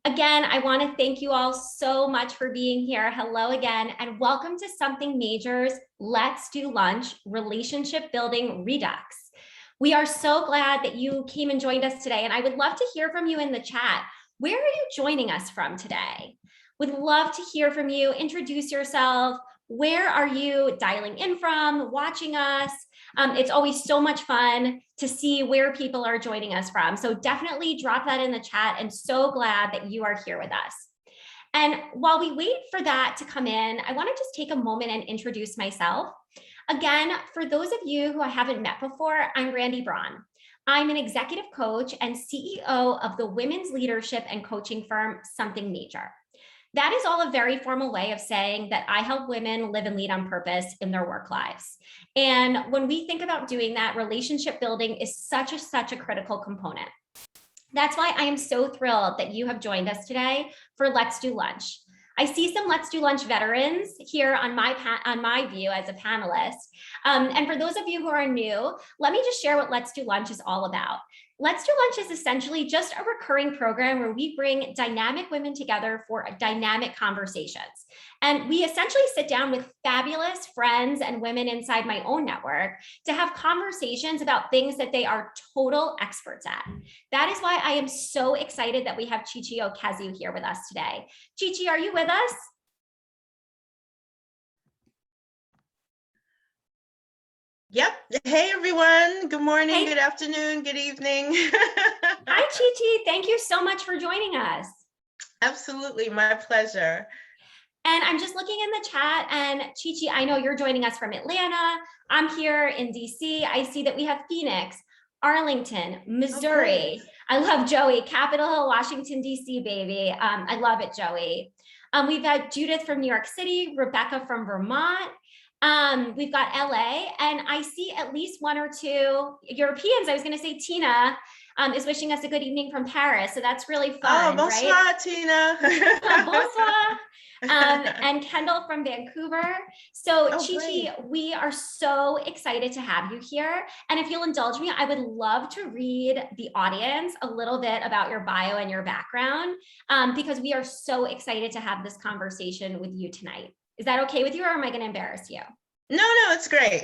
Again, I want to thank you all so much for being here. Hello again, and welcome to Something Major's Let's Do Lunch Relationship Building Redux. We are so glad that you came and joined us today, and I would love to hear from you in the chat. Where are you joining us from today? Would love to hear from you. Introduce yourself. Where are you dialing in from, watching us? It's always so much fun to see where people are joining us from. So definitely drop that in the chat, and so glad that you are here with us. And while we wait for that to come in, I want to just take a moment and introduce myself. Again, for those of you who I haven't met before, I'm Randy Braun. I'm an executive coach and CEO of the women's leadership and coaching firm, Something Major. That is all a very formal way of saying that I help women live and lead on purpose in their work lives. And when we think about doing that, relationship building is such a critical component. That's why I am so thrilled that you have joined us today for Let's Do Lunch. I see some Let's Do Lunch veterans here on my view as a panelist. And for those of you who are new, let me just share what Let's Do Lunch is all about. Let's Do Lunch is essentially just a recurring program where we bring dynamic women together for dynamic conversations. And we essentially sit down with fabulous friends and women inside my own network to have conversations about things that they are total experts at. That is why I am so excited that we have Okezie here with us today. Chichi, are you with us? Yep. Hey, everyone. Good morning, Good afternoon, good evening. Hi, Chichi. Thank you so much for joining us. Absolutely. My pleasure. And I'm just looking in the chat, and Chichi, I know you're joining us from Atlanta. I'm here in DC. I see that we have Phoenix, Arlington, Missouri. I love Joey, Capitol Hill, Washington, DC, baby. I love it, Joey. We've got Judith from New York City, Rebecca from Vermont. We've got LA, and I see at least one or two Europeans. I was going to say Tina is wishing us a good evening from Paris, so that's really fun. Oh, bonsoir, right? Tina. Bonsoir. And Kendall from Vancouver. So Chichi, we are so excited to have you here. And if you'll indulge me, I would love to read the audience a little bit about your bio and your background, because we are so excited to have this conversation with you tonight. Is that okay with you, or am I going to embarrass you? No, it's great.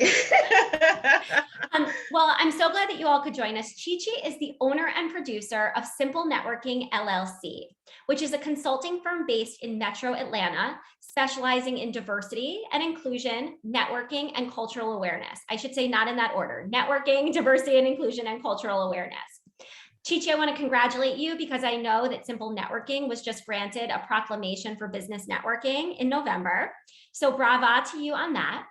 Well, I'm so glad that you all could join us. Chichi is the owner and producer of Simple Networking LLC, which is a consulting firm based in Metro Atlanta, specializing in diversity and inclusion, networking, and cultural awareness. I should say not in that order: networking, diversity and inclusion, and cultural awareness. Chichi, I want to congratulate you because I know that Simple Networking was just granted a proclamation for business networking in November. So brava to you on that.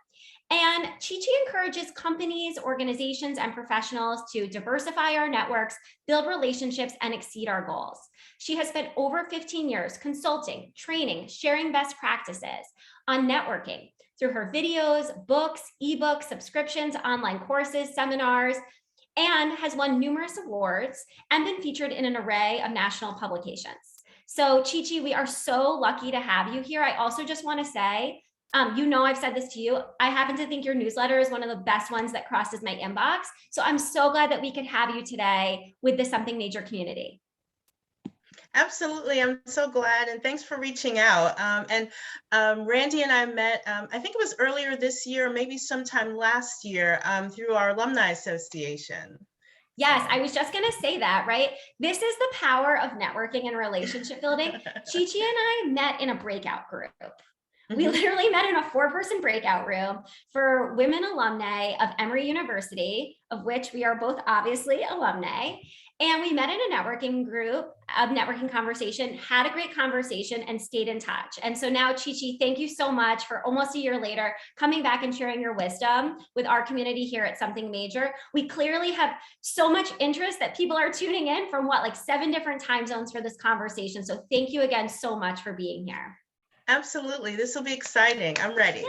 And Chichi encourages companies, organizations, and professionals to diversify our networks, build relationships, and exceed our goals. She has spent over 15 years consulting, training, sharing best practices on networking through her videos, books, ebooks, subscriptions, online courses, seminars, and has won numerous awards and been featured in an array of national publications. So Chichi, we are so lucky to have you here. I also just want to say, you know, I've said this to you, I happen to think your newsletter is one of the best ones that crosses my inbox. So I'm so glad that we could have you today with the Something Major community. Absolutely. I'm so glad. And thanks for reaching out. Randy and I met, I think it was earlier this year, maybe sometime last year, through our alumni association. Yes, I was just going to say that, right? This is the power of networking and relationship building. Chichi and I met in a breakout group. We literally met in a 4-person breakout room for women alumni of Emory University, of which we are both obviously alumni. And we met in a networking group, a networking conversation, had a great conversation, and stayed in touch. And so now, Chichi, thank you so much for almost a year later coming back and sharing your wisdom with our community here at Something Major. We clearly have so much interest that people are tuning in from like 7 different time zones for this conversation. So thank you again so much for being here. Absolutely. This will be exciting. I'm ready.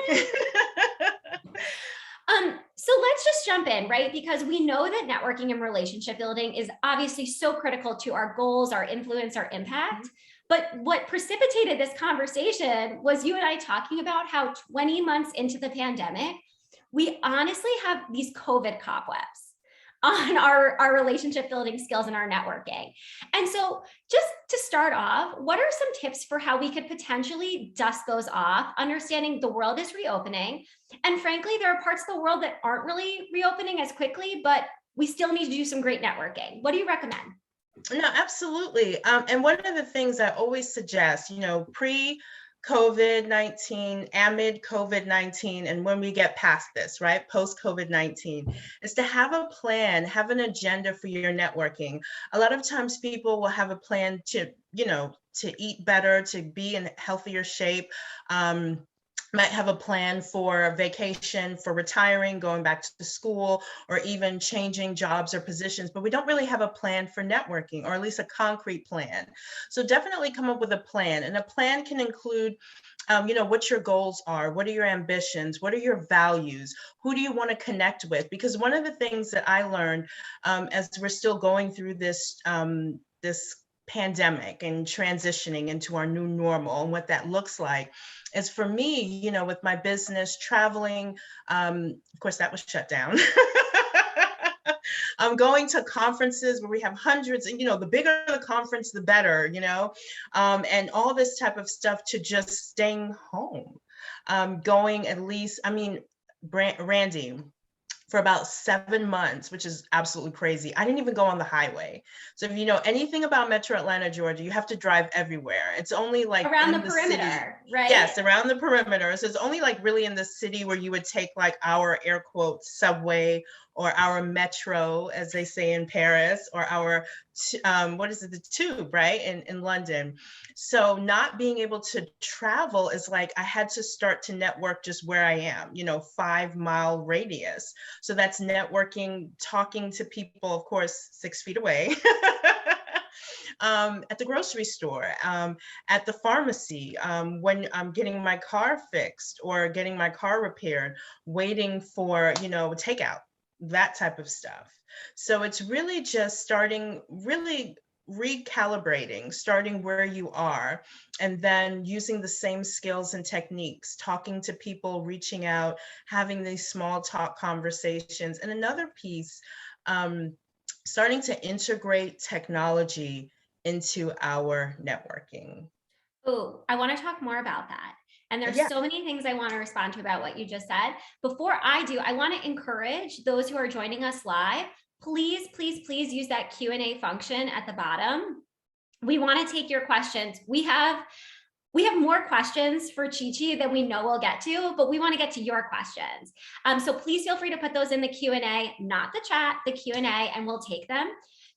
So let's just jump in, right? Because we know that networking and relationship building is obviously so critical to our goals, our influence, our impact. But what precipitated this conversation was you and I talking about how 20 months into the pandemic, we honestly have these COVID cobwebs. on our relationship building skills and our networking. And so just to start off, what are some tips for how we could potentially dust those off, understanding the world is reopening? And frankly, there are parts of the world that aren't really reopening as quickly, but we still need to do some great networking. What do you recommend? No, absolutely. And one of the things I always suggest, pre COVID-19, amid COVID-19, and when we get past this, right, post COVID-19, is to have a plan, have an agenda for your networking. A lot of times people will have a plan to eat better, to be in healthier shape. Might have a plan for vacation, for retiring, going back to school, or even changing jobs or positions, but we don't really have a plan for networking, or at least a concrete plan. So definitely come up with a plan, and a plan can include what your goals are, what are your ambitions, what are your values, who do you want to connect with? Because one of the things that I learned as we're still going through this pandemic and transitioning into our new normal and what that looks like is, for me, with my business traveling, of course that was shut down. I'm going to conferences where we have hundreds, and the bigger the conference, the better, and all this type of stuff, to just staying home, going at least, Randy, for about 7 months, which is absolutely crazy. I didn't even go on the highway. So if you know anything about Metro Atlanta, Georgia, you have to drive everywhere. It's only like around in the perimeter, city. right? Yes, around the perimeter. So it's only like really in the city where you would take like our air quotes subway, or our metro, as they say in Paris, or our what is it, the tube, right, in London. So not being able to travel is like, I had to start to network just where I am, 5-mile radius. So that's networking, talking to people, of course, 6 feet away. At the grocery store, at the pharmacy, when I'm getting my car fixed or getting my car repaired, waiting for, takeout, that type of stuff. So it's really just starting, really recalibrating, starting where you are, and then using the same skills and techniques, talking to people, reaching out, having these small talk conversations. And another piece, starting to integrate technology into our networking. Oh, I want to talk more about that. And there's Yeah. so many things I want to respond to about what you just said. Before I do, I want to encourage those who are joining us live, please, please, please use that Q&A function at the bottom. We want to take your questions. We have more questions for Chi-Chi than we know we'll get to, but we want to get to your questions. So please feel free to put those in the Q&A, not the chat, the Q&A, and we'll take them.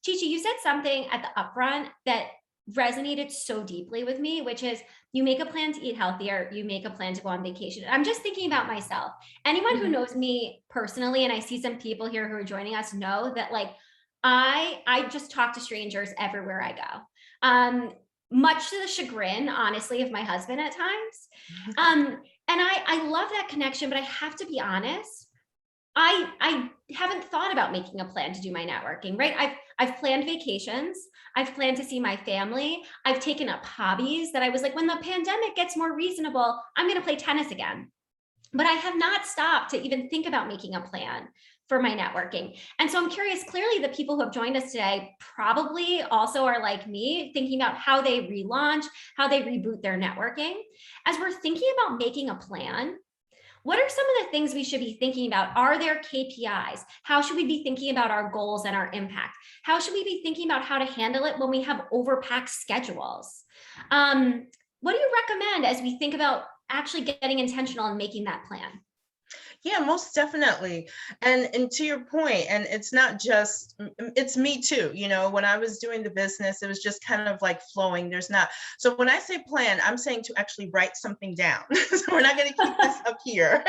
Chi-Chi, you said something at the upfront that resonated so deeply with me, which is, you make a plan to eat healthier, you make a plan to go on vacation. I'm just thinking about myself. Anyone who knows me personally, and I see some people here who are joining us, know that like I just talk to strangers everywhere I go. Much to the chagrin, honestly, of my husband at times. And I love that connection, but I have to be honest, I haven't thought about making a plan to do my networking, right? I've planned vacations. I've planned to see my family. I've taken up hobbies that I was like, when the pandemic gets more reasonable, I'm going to play tennis again. But I have not stopped to even think about making a plan for my networking. And so I'm curious, clearly the people who have joined us today probably also are like me, thinking about how they relaunch, how they reboot their networking. As we're thinking about making a plan, what are some of the things we should be thinking about? Are there KPIs? How should we be thinking about our goals and our impact? How should we be thinking about how to handle it when we have overpacked schedules? What do you recommend as we think about actually getting intentional and making that plan? Yeah, most definitely. And to your point, and it's not just, it's me too. When I was doing the business, it was just kind of like flowing. There's not, so when I say plan, I'm saying to actually write something down. So we're not going to keep this up here.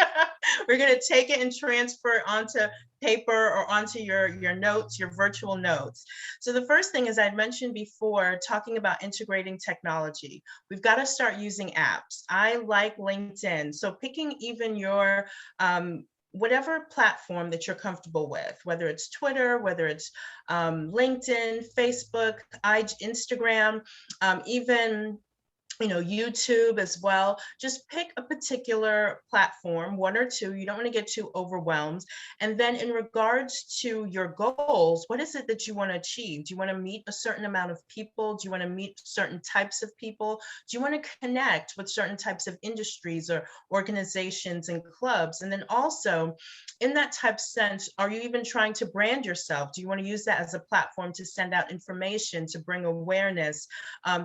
We're going to take it and transfer it onto paper or onto your notes, your virtual notes. So the first thing, as I mentioned before, talking about integrating technology, we've got to start using apps. I like LinkedIn. So picking even your whatever platform that you're comfortable with, whether it's Twitter, whether it's LinkedIn, Facebook, Instagram, even YouTube as well. Just pick a particular platform, one or two. You don't want to get too overwhelmed. And then in regards to your goals, what is it that you want to achieve? Do you want to meet a certain amount of people? Do you want to meet certain types of people? Do you want to connect with certain types of industries or organizations and clubs? And then also, in that type sense, are you even trying to brand yourself? Do you want to use that as a platform to send out information, to bring awareness,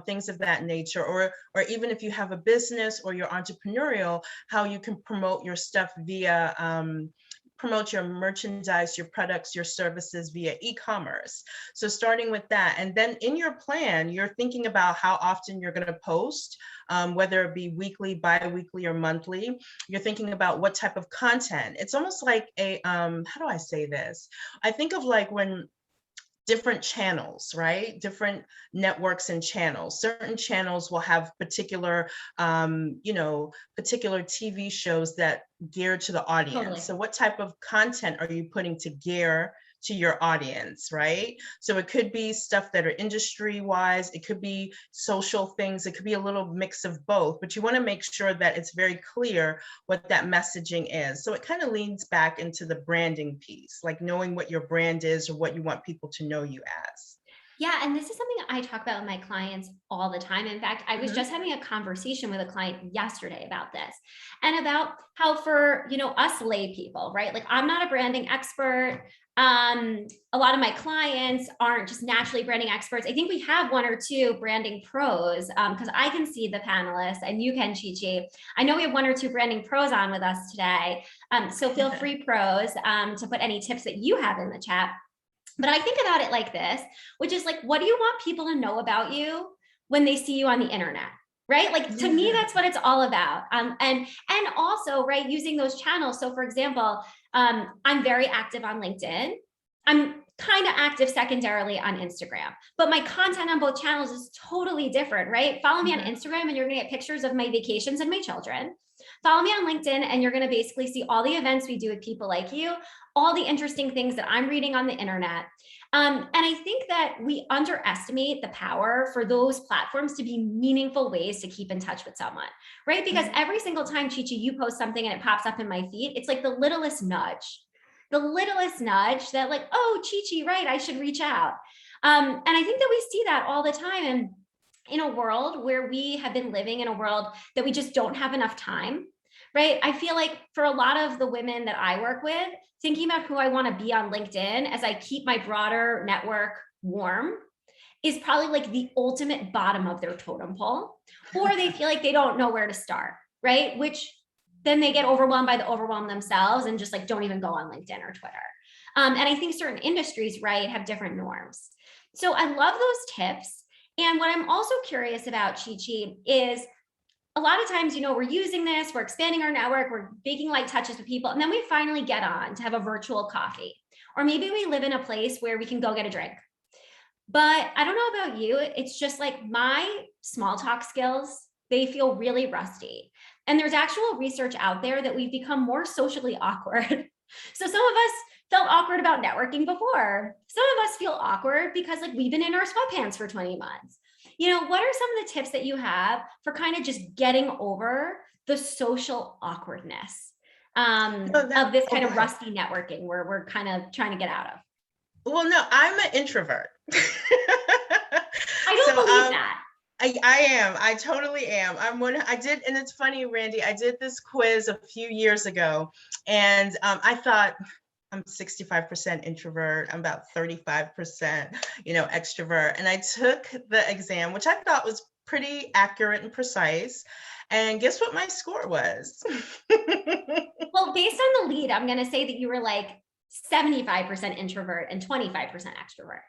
things of that nature? Or even if you have a business or you're entrepreneurial, how you can promote your stuff via promote your merchandise, your products, your services via e-commerce. So starting with that, and then in your plan, you're thinking about how often you're going to post, whether it be weekly, bi-weekly, or monthly. You're thinking about what type of content. It's almost like a, how do I say this? I think of like when different channels, right? Different networks and channels. Certain channels will have particular, particular TV shows that gear to the audience. Totally. So what type of content are you putting to gear to your audience, right? So it could be stuff that are industry wise, it could be social things, it could be a little mix of both, but you want to make sure that it's very clear what that messaging is. So it kind of leans back into the branding piece, like knowing what your brand is or what you want people to know you as. Yeah, and this is something I talk about with my clients all the time. In fact, I was just having a conversation with a client yesterday about this and about how for, us lay people, right? Like I'm not a branding expert. A lot of my clients aren't just naturally branding experts. I think we have one or two branding pros because I can see the panelists and you can, Chi-Chi. I know we have one or two branding pros on with us today. So feel free, pros, to put any tips that you have in the chat. But I think about it like this, which is like, what do you want people to know about you when they see you on the internet? Right? Like to me, that's what it's all about. And also, right, using those channels. So for example, I'm very active on LinkedIn. I'm kind of active secondarily on Instagram, but my content on both channels is totally different, right? Follow me on Instagram and you're gonna get pictures of my vacations and my children. Follow me on LinkedIn and you're gonna basically see all the events we do with people like you, all the interesting things that I'm reading on the internet. And I think that we underestimate the power for those platforms to be meaningful ways to keep in touch with someone, right? Because every single time, Chi-Chi, you post something and it pops up in my feed, it's like the littlest nudge that like, oh, Chi-Chi, right, I should reach out. And I think that we see that all the time. And in a world where we have been living in a world that we just don't have enough time, right? I feel like for a lot of the women that I work with, thinking about who I want to be on LinkedIn as I keep my broader network warm is probably like the ultimate bottom of their totem pole, or they feel like they don't know where to start, right? Which then they get overwhelmed by the overwhelm themselves and just like don't even go on LinkedIn or Twitter. And I think certain industries, right, have different norms. So I love those tips. And what I'm also curious about, Chi-Chi, is a lot of times, we're using this, we're expanding our network, we're making light touches with people, and then we finally get on to have a virtual coffee. Or maybe we live in a place where we can go get a drink. But I don't know about you, it's just like my small talk skills, they feel really rusty. And there's actual research out there that we've become more socially awkward. So some of us felt awkward about networking before. Some of us feel awkward because like we've been in our sweatpants for 20 months. What are some of the tips that you have for kind of just getting over the social awkwardness of this kind of rusty networking where we're kind of trying to get out of? Well, no, I'm an introvert. I don't believe that. I am. I totally am. I did, and it's funny, Randy, I did this quiz a few years ago, and I thought, I'm 65% introvert. I'm about 35%, extrovert. And I took the exam, which I thought was pretty accurate and precise. And guess what my score was? Well, based on the lead, I'm going to say that you were like 75% introvert and 25% extrovert.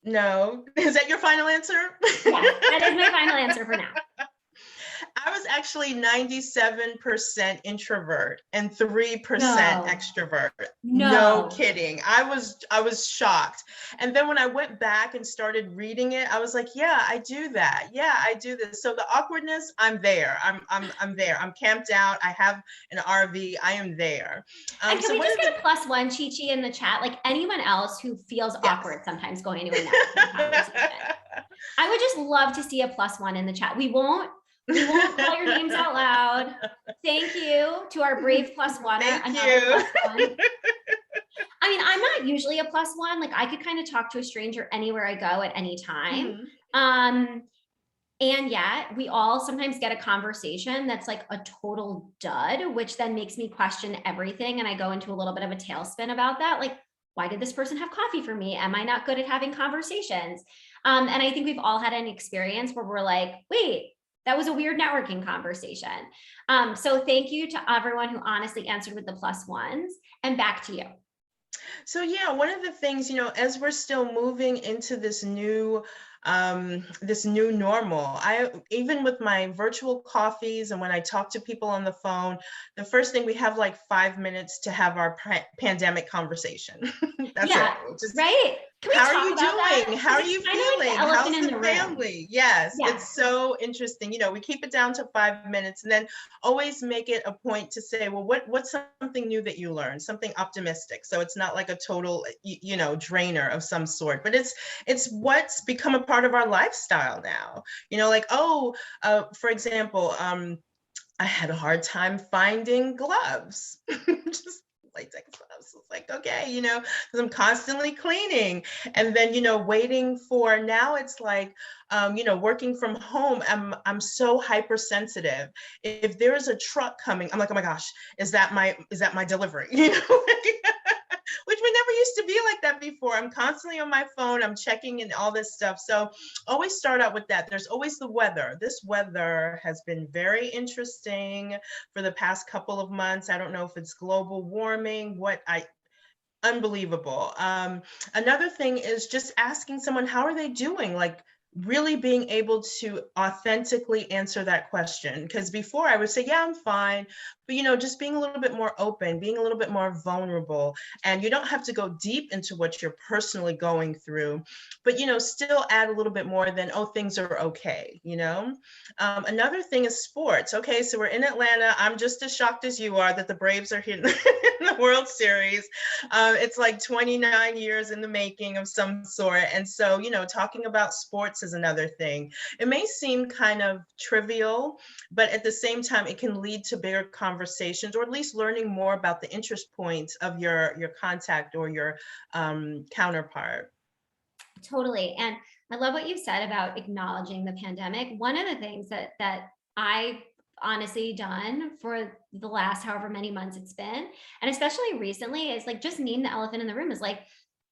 No. Is that your final answer? Yes, that is my final answer for now. I was actually 97% introvert and 3% extrovert. No kidding. I was shocked. And then when I went back and started reading it, I was like, yeah, I do that. Yeah, I do this. So the awkwardness, I'm there. I'm there. I'm camped out. I have an RV. I am there. And can we just get a +1, Chi-Chi, in the chat? Like anyone else who feels awkward sometimes going into a networking conversation. I would just love to see a +1 in the chat. We won't call your names out loud. Thank you to our brave +1er. Thank Another you. +1. I mean, I'm not usually a +1. Like I could kind of talk to a stranger anywhere I go at any time. And yet we all sometimes get a conversation that's like a total dud, which then makes me question everything. And I go into a little bit of a tailspin about that. Like, why did this person have coffee for me? Am I not good at having conversations? And I think we've all had an experience where we're like, wait, that was a weird networking conversation. So thank you to everyone who honestly answered with the +1s, and back to you. So yeah, one of the things, as we're still moving into this new normal, even with my virtual coffees and when I talk to people on the phone, the first thing, we have like 5 minutes to have our pandemic conversation. That's Yeah, it. Just, right? Can we how are talk you about that? doing? How are Because you it's kind of like the feeling? elephant How's in the the room. family? Yes, Yeah. it's so interesting. We keep it down to 5 minutes, and then always make it a point to say, well, what's something new that you learned, something optimistic. So it's not like a total, drainer of some sort, but it's what's become a part of our lifestyle now. Like, for example, I had a hard time finding gloves. Just latex gloves. It's like, okay, because I'm constantly cleaning. And then, waiting for, now it's like, working from home, I'm so hypersensitive. If there is a truck coming, I'm like, oh my gosh, is that my delivery? Which we never used to be like that before. I'm constantly on my phone, I'm checking and all this stuff. So always start out with that. There's always the weather. This weather has been very interesting for the past couple of months. I don't know if it's global warming, unbelievable. Another thing is just asking someone, how are they doing? Like, really being able to authentically answer that question. Because before I would say, yeah, I'm fine. But, just being a little bit more open, being a little bit more vulnerable. And you don't have to go deep into what you're personally going through, but, still add a little bit more than, oh, things are okay. Another thing is sports. Okay, so we're in Atlanta. I'm just as shocked as you are that the Braves are here in the World Series. It's like 29 years in the making of some sort. And so, talking about sports is another thing. It may seem kind of trivial, but at the same time, it can lead to bigger conversations, or at least learning more about the interest points of your contact or your counterpart. Totally. And I love what you said about acknowledging the pandemic. One of the things that I've honestly done for the last however many months it's been, and especially recently, is like just name the elephant in the room, is like,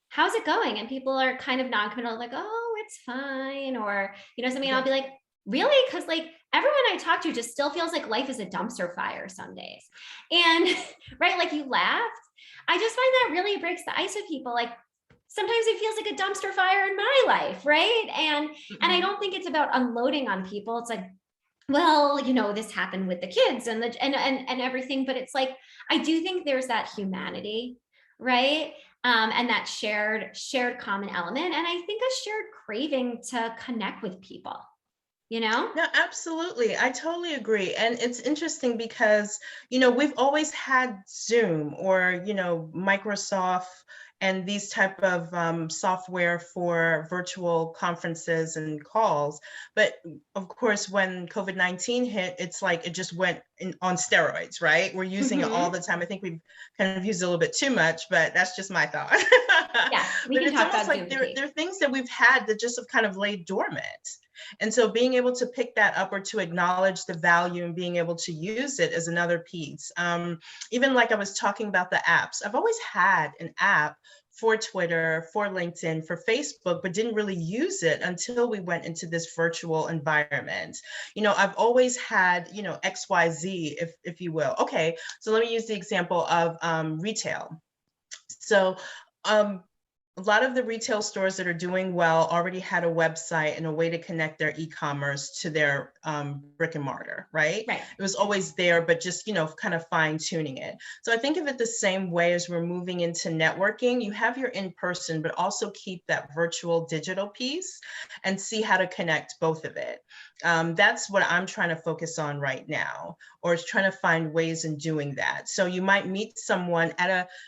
how's it going? And people are kind of non-committal, like, oh, it's fine, or something. And I'll be like, really? Because like everyone I talk to just still feels like life is a dumpster fire some days. And right, like you laughed. I just find that really breaks the ice with people. Like, sometimes it feels like a dumpster fire in my life, right? And I don't think it's about unloading on people. It's like, well, this happened with the kids and everything, but it's like, I do think there's that humanity, right? And that shared common element, and I think a shared craving to connect with people. No, absolutely. I totally agree. And it's interesting because, we've always had Zoom or, Microsoft and these type of software for virtual conferences and calls. But of course, when COVID-19 hit, it's like it just went on steroids, right? We're using it all the time. I think we've kind of used it a little bit too much, but that's just my thought. Yeah, we but can it's talk almost about like Zoom there are things that we've had that just have kind of laid dormant. And so being able to pick that up or to acknowledge the value and being able to use it is another piece. Even like I was talking about the apps, I've always had an app for Twitter, for LinkedIn, for Facebook, but didn't really use it until we went into this virtual environment. I've always had, XYZ, if you will. Okay, so let me use the example of retail. So a lot of the retail stores that are doing well already had a website and a way to connect their e-commerce to their brick and mortar, right? Right. It was always there, but just, kind of fine tuning it. So I think of it the same way as we're moving into networking. You have your in-person, but also keep that virtual digital piece and see how to connect both of it. That's what I'm trying to focus on right now, or is trying to find ways in doing that. So you might meet someone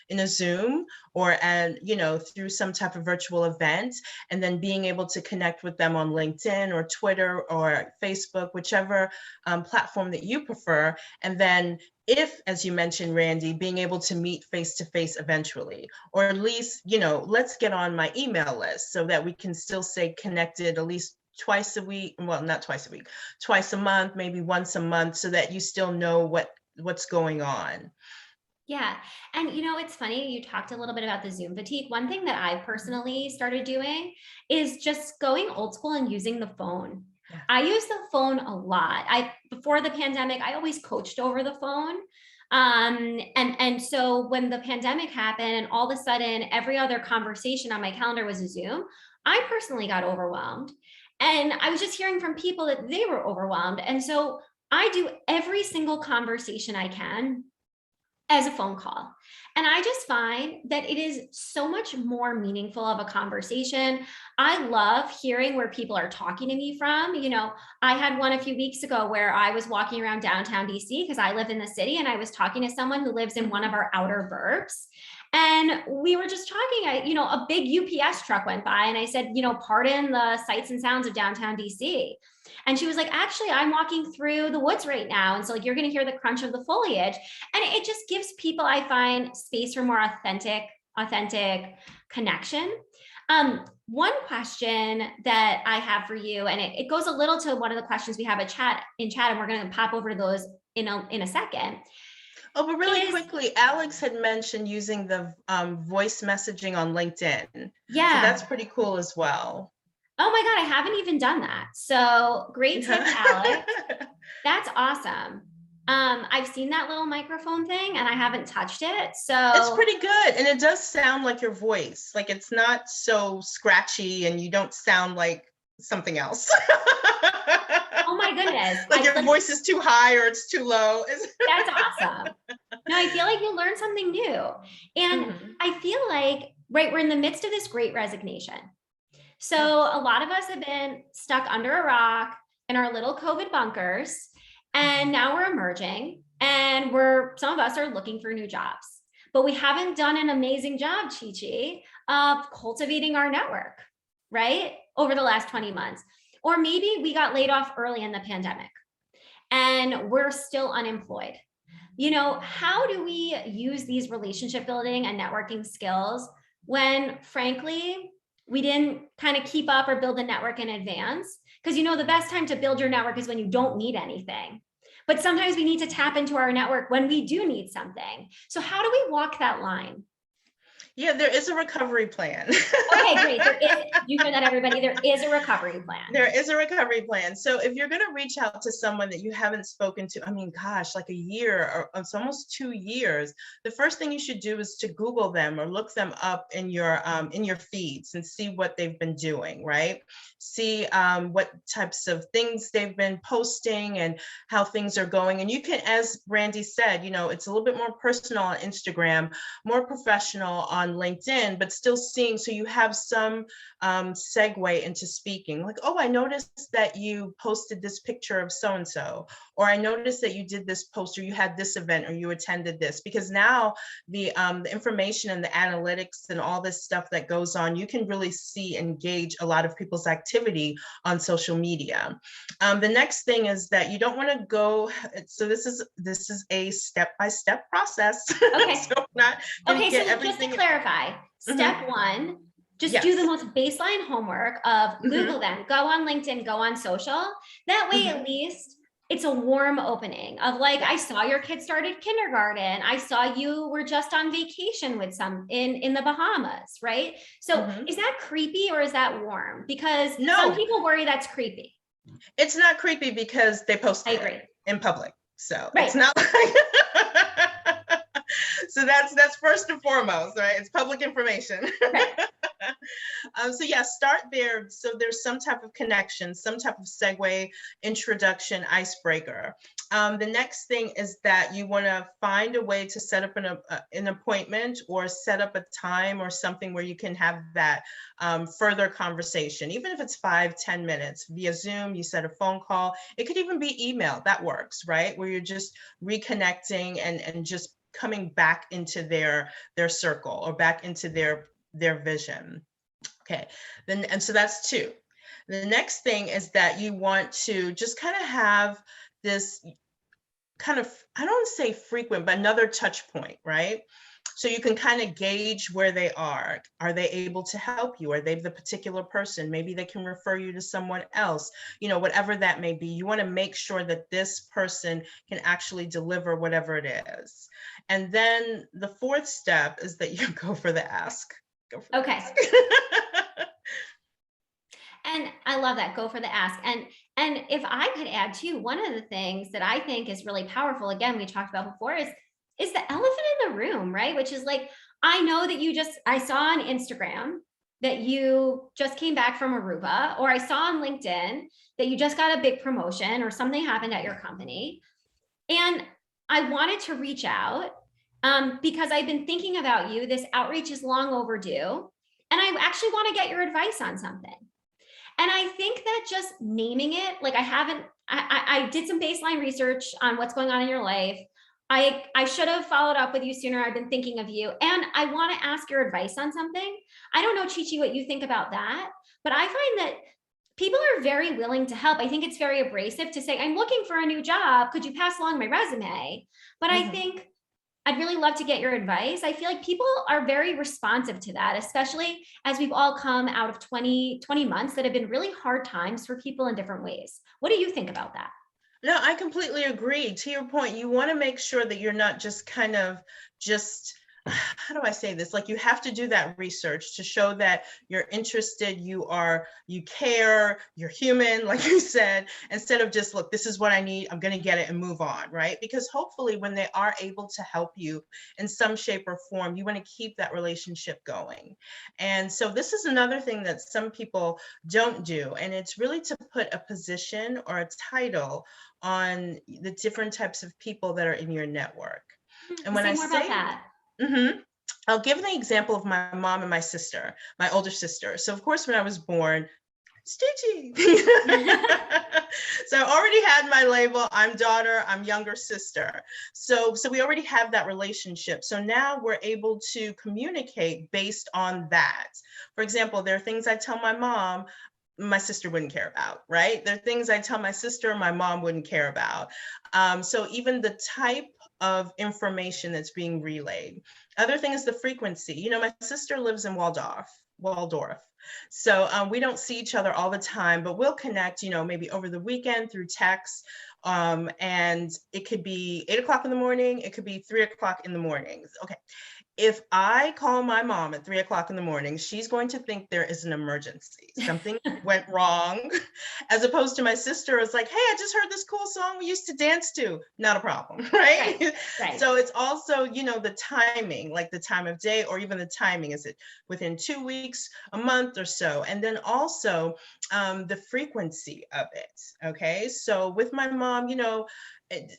in a Zoom, or, and, you know, through some type of virtual event, and then being able to connect with them on LinkedIn or Twitter or Facebook, whichever platform that you prefer. And then if, as you mentioned, Randy, being able to meet face to face eventually, or at least, you know, let's get on my email list so that we can still stay connected at least twice a week. Well, not twice a week, twice a month, maybe once a month, so that you still know what's going on. Yeah. And you know, it's funny, you talked a little bit about the Zoom fatigue. One thing that I personally started doing is just going old school and using the phone. Yeah. I use the phone a lot. Before the pandemic, I always coached over the phone. And so when the pandemic happened and all of a sudden every other conversation on my calendar was a Zoom, I personally got overwhelmed. And I was just hearing from people that they were overwhelmed. And so I do every single conversation I can as a phone call. And I just find that it is so much more meaningful of a conversation. I love hearing where people are talking to me from. You know, I had one a few weeks ago where I was walking around downtown DC because I live in the city, and I was talking to someone who lives in one of our outer burbs. And we were just talking, you know, a big UPS truck went by, and I said, you know, pardon the sights and sounds of downtown DC. And she was like, actually, I'm walking through the woods right now. And so like, you're going to hear the crunch of the foliage. And it just gives people, I find, space for more authentic connection. One question that I have for you, and it goes a little to one of the questions we have in chat, and we're going to pop over to those in a second. Oh, but really quickly, Alex had mentioned using the voice messaging on LinkedIn. Yeah. So that's pretty cool as well. Oh my God, I haven't even done that. So great tip, Alex. That's awesome. I've seen that little microphone thing and I haven't touched it. So it's pretty good. And it does sound like your voice. Like it's not so scratchy and you don't sound like something else. Oh my goodness. Like your voice is too high or it's too low. That's awesome. No, I feel like you learned something new. And I feel like, right, we're in the midst of this great resignation. So a lot of us have been stuck under a rock in our little COVID bunkers, and now we're emerging, and some of us are looking for new jobs, but we haven't done an amazing job, Chi-Chi, of cultivating our network, right? Over the last 20 months. Or maybe we got laid off early in the pandemic and we're still unemployed. You know, how do we use these relationship building and networking skills when, frankly, we didn't kind of keep up or build a network in advance? Because, you know, the best time to build your network is when you don't need anything. But sometimes we need to tap into our network when we do need something. So how do we walk that line? Yeah, there is a recovery plan. Okay, great. You hear that, everybody? There is a recovery plan. There is a recovery plan. So if you're going to reach out to someone that you haven't spoken to, I mean, gosh, like a year or it's almost 2 years, the first thing you should do is to Google them or look them up in your feeds and see what they've been doing, right? See what types of things they've been posting and how things are going. And you can, as Randy said, you know, it's a little bit more personal on Instagram, more professional on LinkedIn, but still seeing, so you have some segue into speaking, like, oh, I noticed that you posted this picture of so-and-so, or I noticed that you did this post, or you had this event, or you attended this, because now the information and the analytics and all this stuff that goes on, you can really see and gauge a lot of people's activity on social media. The next thing is that you don't want to go, so this is a step-by-step process. Okay. So not okay, so everything. Just to clarify, step one, just do the most baseline homework of Google them, go on LinkedIn, go on social. That way, at least it's a warm opening of like, I saw your kid started kindergarten. I saw you were just on vacation with some in the Bahamas, right? So is that creepy or is that warm? Because some people worry that's creepy. It's not creepy because they posted it in public. So it's not like so that's first and foremost, right? It's public information. Right. So yeah, start there. So there's some type of connection, some type of segue, introduction, icebreaker. The next thing is that you want to find a way to set up an appointment or set up a time or something where you can have that further conversation, even if it's 5-10 minutes via Zoom. You set a phone call. It could even be email. That works, right? Where you're just reconnecting and just coming back into their circle or back into their vision. Okay, then, and so that's two. The next thing is that you want to just kind of have this kind of, I don't say frequent, but another touch point, right? So you can kind of gauge where they are. Are they able to help you? Are they the particular person? Maybe they can refer you to someone else, you know, whatever that may be. You want to make sure that this person can actually deliver whatever it is. And then the fourth step is that you go for the ask. Go for Okay. the ask. And I love that. Go for the ask. And if I could add too, one of the things that I think is really powerful, again, we talked about before, is the elephant in the room, right? Which is like, I know that I saw on Instagram that you just came back from Aruba, or I saw on LinkedIn that you just got a big promotion or something happened at your company. And I wanted to reach out because I've been thinking about you. This outreach is long overdue. And I actually want to get your advice on something. And I think that just naming it, like I did some baseline research on what's going on in your life. I should have followed up with you sooner. I've been thinking of you. And I want to ask your advice on something. I don't know, Chi Chi, what you think about that, but I find that people are very willing to help. I think it's very abrasive to say, I'm looking for a new job. Could you pass along my resume? But I think I'd really love to get your advice. I feel like people are very responsive to that, especially as we've all come out of 20 months that have been really hard times for people in different ways. What do you think about that? No, I completely agree. To your point, you want to make sure that you're not just kind of just, how do I say this? Like, you have to do that research to show that you're interested, you care, you're human, like you said, instead of just, look, this is what I need, I'm going to get it and move on, right? Because hopefully when they are able to help you in some shape or form, you want to keep that relationship going. And so this is another thing that some people don't do. And it's really to put a position or a title on the different types of people that are in your network. And when Say I more about say, that. I'll give the example of my mom and my sister, my older sister. So of course, when I was born, Stitchy. So I already had my label. I'm daughter, I'm younger sister. So we already have that relationship. So now we're able to communicate based on that. For example, there are things I tell my mom, my sister wouldn't care about, right? There are things I tell my sister, my mom wouldn't care about. So even the type of information that's being relayed. Other thing is the frequency. You know, my sister lives in Waldorf. So we don't see each other all the time, but we'll connect, you know, maybe over the weekend through text. And it could be 8 o'clock in the morning. It could be 3 o'clock in the morning. Okay. If I call my mom at 3 o'clock in the morning, she's going to think there is an emergency. Something went wrong, as opposed to my sister is like, hey, I just heard this cool song we used to dance to. Not a problem, right? Right. So it's also, you know, the timing, like the time of day, or even the timing. Is it within 2 weeks, a month or so? And then also the frequency of it, okay? So with my mom, you know,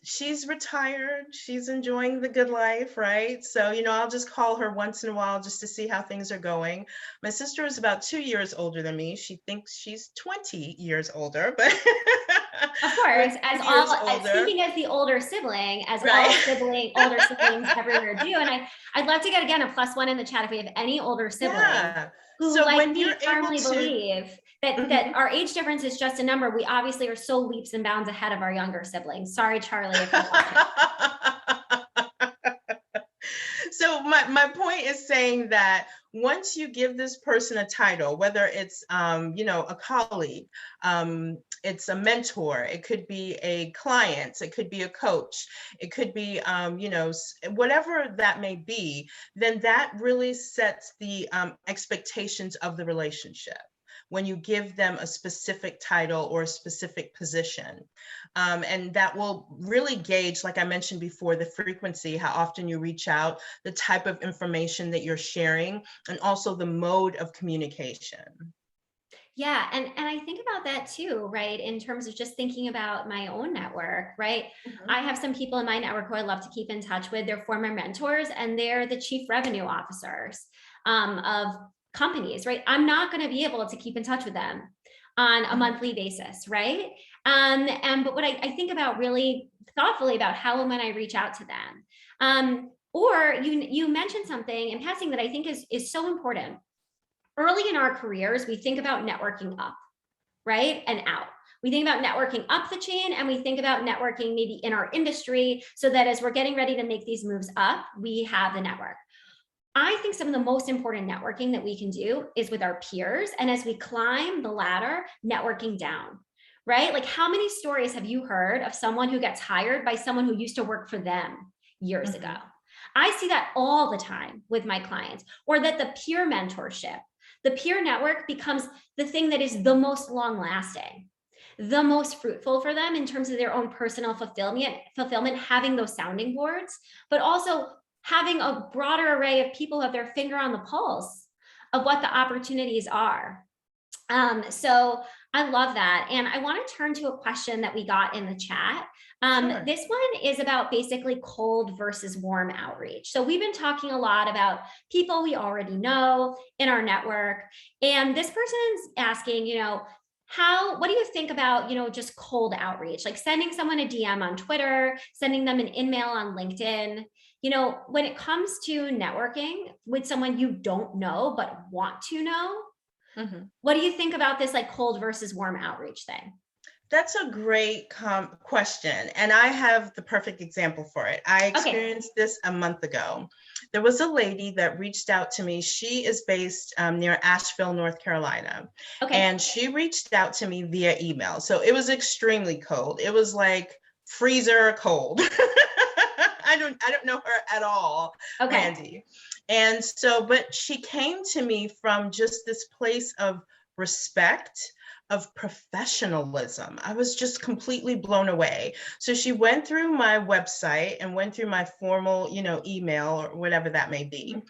she's retired, she's enjoying the good life, right? So, you know, I'll just call her once in a while just to see how things are going. My sister is about 2 years older than me. She thinks she's 20 years older, but of course, speaking as the older sibling, as right. older siblings everywhere do. And I'd love to get, again, a +1 in the chat if we have any older siblings who, so like when me, you're firmly able to believe that our age difference is just a number. We obviously are so leaps and bounds ahead of our younger siblings. Sorry, Charlie, if you're watching. So my point is saying that once you give this person a title, whether it's you know, a colleague, it's a mentor, it could be a client, it could be a coach, it could be you know, whatever that may be, then that really sets the expectations of the relationship when you give them a specific title or a specific position. And that will really gauge, like I mentioned before, the frequency, how often you reach out, the type of information that you're sharing, and also the mode of communication. Yeah. And I think about that too, right? In terms of just thinking about my own network, right? I have some people in my network who I love to keep in touch with. They're former mentors and they're the chief revenue officers of companies, right? I'm not going to be able to keep in touch with them on a monthly basis, right? But what I think about really thoughtfully about how and when I reach out to them. Or you mentioned something in passing that I think is so important. Early in our careers, we think about networking up, right? And out. We think about networking up the chain, and we think about networking maybe in our industry, so that as we're getting ready to make these moves up, we have the network. I think some of the most important networking that we can do is with our peers. And as we climb the ladder, networking down, right? Like, how many stories have you heard of someone who gets hired by someone who used to work for them years ago? I see that all the time with my clients. Or that the peer mentorship, the peer network becomes the thing that is the most long lasting, the most fruitful for them in terms of their own personal fulfillment, having those sounding boards, but also having a broader array of people who have their finger on the pulse of what the opportunities are. So I love that. And I want to turn to a question that we got in the chat. Sure. This one is about basically cold versus warm outreach. So we've been talking a lot about people we already know in our network. And this person's asking, what do you think about, just cold outreach, like sending someone a DM on Twitter, sending them an email on LinkedIn? When it comes to networking with someone you don't know, but want to know, what do you think about this like cold versus warm outreach thing? That's a great question. And I have the perfect example for it. I experienced this a month ago. There was a lady that reached out to me. She is based near Asheville, North Carolina. And she reached out to me via email. So it was extremely cold. It was like freezer cold. I don't know her at all, Randy. And so, but she came to me from just this place of respect, of professionalism. I was just completely blown away. So she went through my website and went through my formal, email or whatever that may be,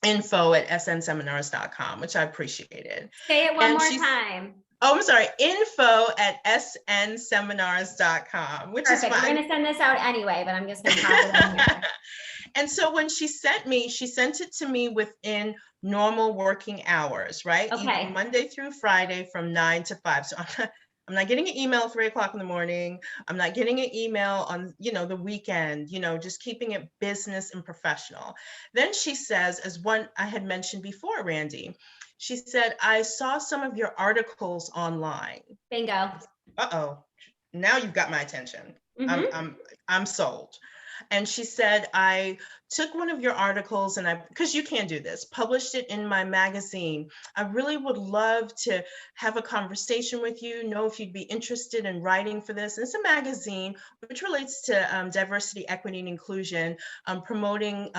info@snseminars.com, which I appreciated. Say it one more time. Oh, I'm sorry, info@snseminars.com, which Perfect. is fine. We're going to send this out anyway, but I'm just going to pop it on here. And so when she sent it to me within normal working hours, right? Either Monday through Friday from 9 to 5. So I'm not getting an email at 3:00 in the morning. I'm not getting an email on, the weekend, just keeping it business and professional. Then she says, as one I had mentioned before, Randy, she said, I saw some of your articles online. Bingo. Uh-oh. Now you've got my attention. I'm sold. And she said, I took one of your articles and because you can do this, published it in my magazine. I really would love to have a conversation with you, know if you'd be interested in writing for this. And it's a magazine which relates to diversity, equity, and inclusion, promoting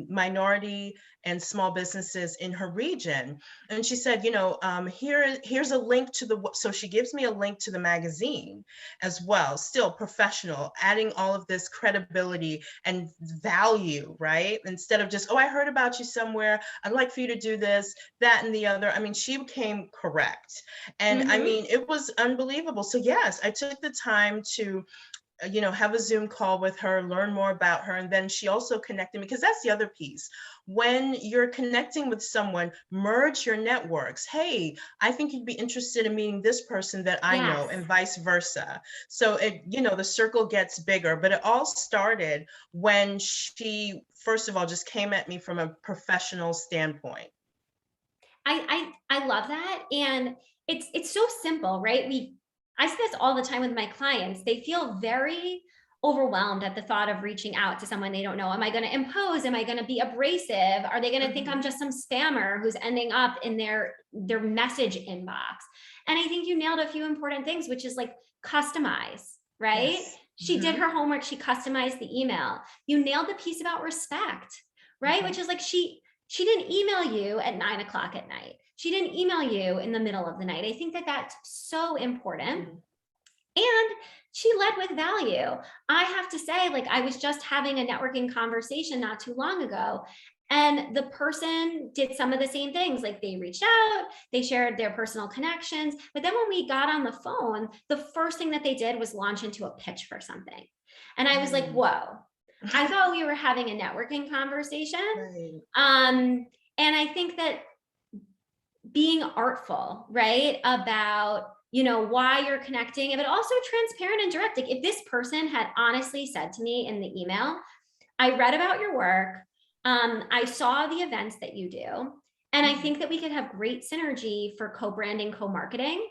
minority and small businesses in her region. And she said, here's a link to so she gives me a link to the magazine as well, still professional, adding all of this credibility and value, right? Instead of just, I heard about you somewhere, I'd like for you to do this, that, and the other. I mean, she came correct. And I mean, it was unbelievable. So yes, I took the time to have a Zoom call with her, learn more about her. And then she also connected me, because that's the other piece. When you're connecting with someone, merge your networks. Hey, I think you'd be interested in meeting this person that I know, and vice versa. So the circle gets bigger, but it all started when she, first of all, just came at me from a professional standpoint. I love that. And it's so simple, right? I see this all the time with my clients. They feel very overwhelmed at the thought of reaching out to someone they don't know. Am I going to impose? Am I going to be abrasive? Are they going to think I'm just some spammer who's ending up in their message inbox? And I think you nailed a few important things, which is like customize, right? Yes. She did her homework. She customized the email. You nailed the piece about respect, right? Which is like, she didn't email you at 9:00 at night. She didn't email you in the middle of the night. I think that that's so important. And she led with value. I have to say, like, I was just having a networking conversation not too long ago, and the person did some of the same things. Like, they reached out, they shared their personal connections, but then when we got on the phone, the first thing that they did was launch into a pitch for something. And I was like, whoa, I thought we were having a networking conversation. And I think that being artful, right, about, why you're connecting, but also transparent and direct. Like, if this person had honestly said to me in the email, I read about your work. I saw the events that you do, and I think that we could have great synergy for co-branding, co-marketing.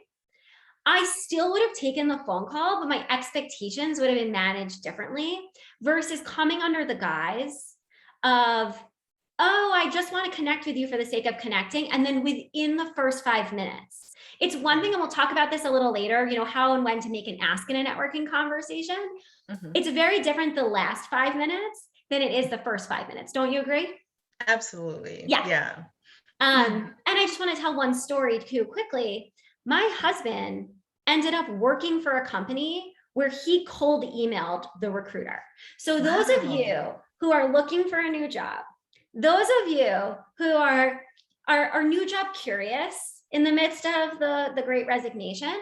I still would have taken the phone call, but my expectations would have been managed differently versus coming under the guise of, oh, I just want to connect with you for the sake of connecting. And then within the first 5 minutes, it's one thing, and we'll talk about this a little later, how and when to make an ask in a networking conversation. It's very different the last 5 minutes than it is the first 5 minutes. Don't you agree? Absolutely. Yeah. And I just want to tell one story too quickly. My husband ended up working for a company where he cold emailed the recruiter. So those of you who are looking for a new job, those of you who are new job curious in the midst of the Great Resignation,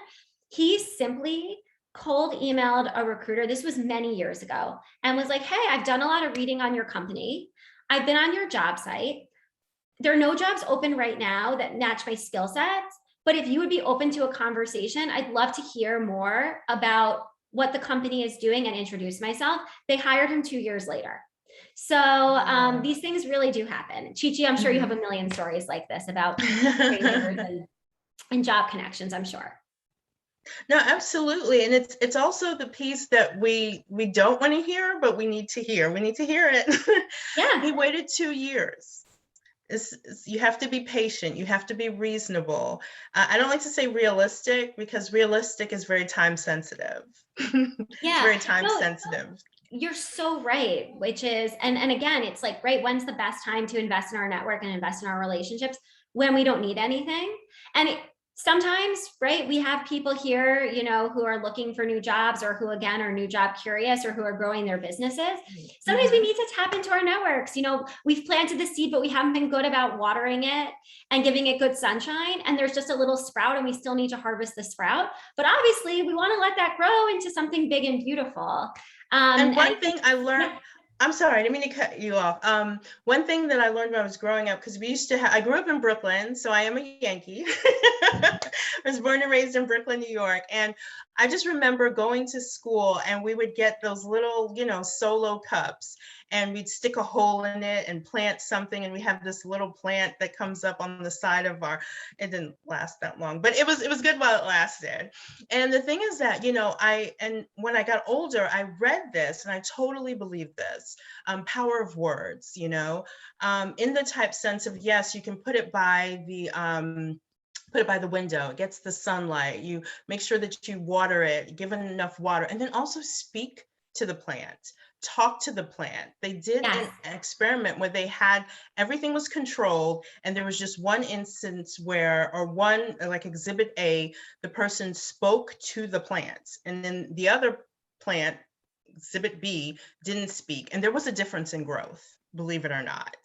he simply cold emailed a recruiter. This was many years ago, and was like, hey, I've done a lot of reading on your company. I've been on your job site. There are no jobs open right now that match my skill sets. But if you would be open to a conversation, I'd love to hear more about what the company is doing and introduce myself. They hired him 2 years later. So these things really do happen. Chi-Chi, I'm sure you have a million stories like this about strangers and job connections, I'm sure. No, absolutely. And it's also the piece that we don't want to hear, but we need to hear. We need to hear it. Yeah. He waited 2 years. You have to be patient. You have to be reasonable. I don't like to say realistic because realistic is very time sensitive. It's very time sensitive. You're so right, which is, and again, it's like, right, when's the best time to invest in our network and invest in our relationships? When we don't need anything. And sometimes, right, we have people here, who are looking for new jobs, or who, again, are new job curious, or who are growing their businesses. Sometimes we need to tap into our networks. We've planted the seed, but we haven't been good about watering it and giving it good sunshine. And there's just a little sprout, and we still need to harvest the sprout. But obviously, we want to let that grow into something big and beautiful. And one thing I learned, I'm sorry, I didn't mean to cut you off. One thing that I learned when I was growing up, because we used to I grew up in Brooklyn, so I am a Yankee. I was born and raised in Brooklyn, New York. And I just remember going to school, and we would get those little, solo cups, and we'd stick a hole in it and plant something. And we have this little plant that comes up on the side of it didn't last that long, but it was good while it lasted. And the thing is that, when I got older, I read this and I totally believe this, power of words, in the type sense of, yes, you can put it by the window, it gets the sunlight, you make sure that you water it, give it enough water, and then also speak to the plant, talk to the plant. They did an experiment where they had, everything was controlled, and there was just one instance where, or one, like exhibit A, the person spoke to the plant, and then the other plant, exhibit B, didn't speak. And there was a difference in growth, believe it or not.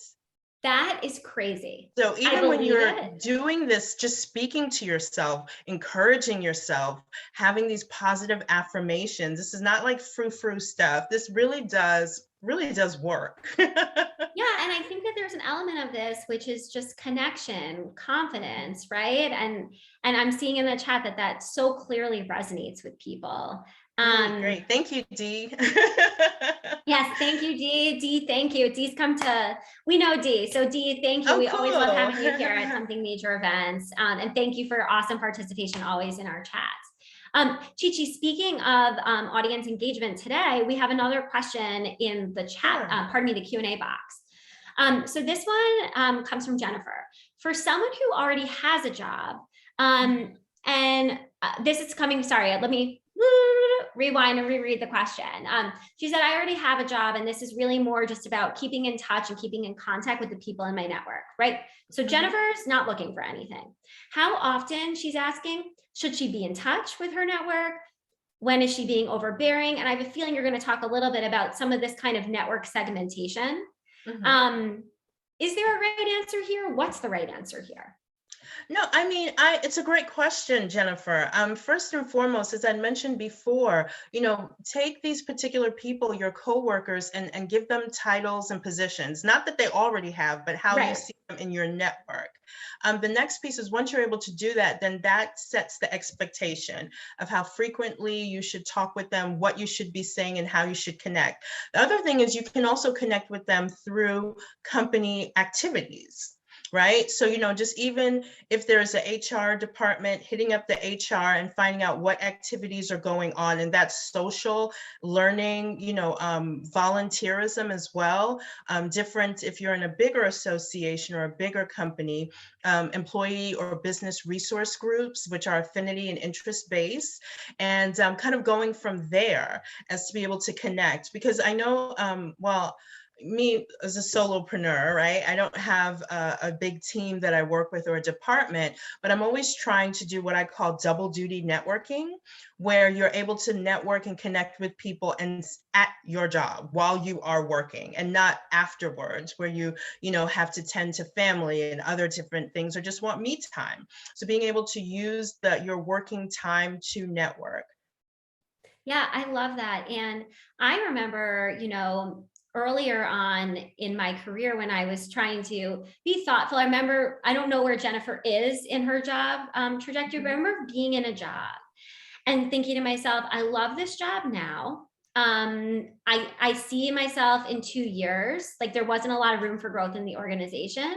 That is crazy. So even when you're doing this, just speaking to yourself, encouraging yourself, having these positive affirmations, this is not like frou-frou stuff. This really does work. Yeah, and I think that there's an element of this, which is just connection, confidence, right? And I'm seeing in the chat that so clearly resonates with people. Great. Thank you, Dee. Yes, thank you, Dee. Dee, thank you. Dee's we know Dee. So Dee, thank you. Oh, we cool. always love having you here at Something Major events. And thank you for your awesome participation always in our chats. Chi-Chi, speaking of audience engagement today, we have another question in the chat, the Q&A box. So this one comes from Jennifer. For someone who already has a job, this is coming, sorry, let me rewind and reread the question. She said, I already have a job, and this is really more just about keeping in touch and keeping in contact with the people in my network, right? So Jennifer's not looking for anything. How often, she's asking, should she be in touch with her network? When is she being overbearing? And I have a feeling you're going to talk a little bit about some of this kind of network segmentation. Is there a right answer here? What's the right answer here? No, I mean, it's a great question, Jennifer. First and foremost, as I mentioned before, take these particular people, your coworkers, and give them titles and positions. Not that they already have, but how you Right. see them in your network. The next piece is once you're able to do that, then that sets the expectation of how frequently you should talk with them, what you should be saying, and how you should connect. The other thing is you can also connect with them through company activities. Right. So, just even if there's a HR department, hitting up the HR and finding out what activities are going on, and that's social learning, volunteerism as well. Different if you're in a bigger association or a bigger company, employee or business resource groups, which are affinity and interest based, and kind of going from there as to be able to connect. Because I know, me as a solopreneur, right? I don't have a big team that I work with or a department, but I'm always trying to do what I call double duty networking, where you're able to network and connect with people and at your job while you are working, and not afterwards, where you have to tend to family and other different things or just want me time. So being able to use your working time to network. Yeah, I love that. And I remember, earlier on in my career when I was trying to be thoughtful, I remember, I don't know where Jennifer is in her job trajectory, but I remember being in a job and thinking to myself, I love this job now. I see myself in 2 years, like there wasn't a lot of room for growth in the organization.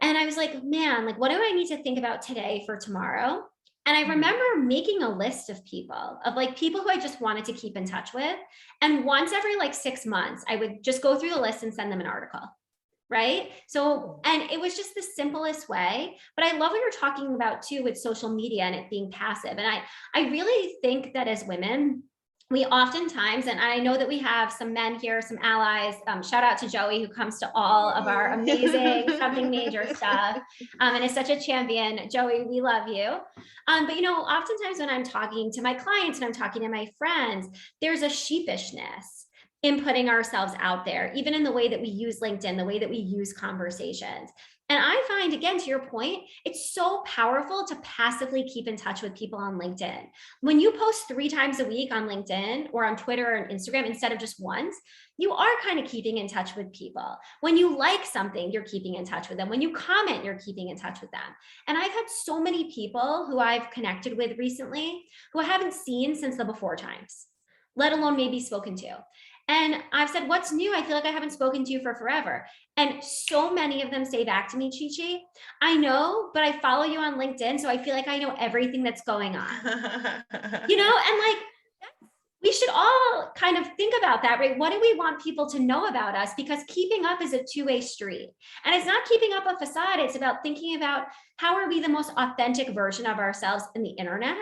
And I was like, man, like, what do I need to think about today for tomorrow? And I remember making a list of people, of like people who I just wanted to keep in touch with. And once every like 6 months, I would just go through the list and send them an article. Right. So, and it was just the simplest way. But I love what you're talking about too with social media and it being passive. And I really think that as women, we oftentimes, and I know that we have some men here, some allies. Shout out to Joey, who comes to all of our amazing Something Major stuff, and is such a champion. Joey, we love you. But oftentimes when I'm talking to my clients and I'm talking to my friends, there's a sheepishness in putting ourselves out there, even in the way that we use LinkedIn, the way that we use conversations. And I find, again, to your point, it's so powerful to passively keep in touch with people on LinkedIn. When you post 3 times a week on LinkedIn or on Twitter or Instagram instead of just once, you are kind of keeping in touch with people. When you like something, you're keeping in touch with them. When you comment, you're keeping in touch with them. And I've had so many people who I've connected with recently who I haven't seen since the before times, let alone maybe spoken to. And I've said, what's new? I feel like I haven't spoken to you for forever. And so many of them say back to me, Chi, I know, but I follow you on LinkedIn. So I feel like I know everything that's going on. And like, we should all kind of think about that, right? What do we want people to know about us? Because keeping up is a two-way street. And it's not keeping up a facade. It's about thinking about how are we the most authentic version of ourselves in the internet,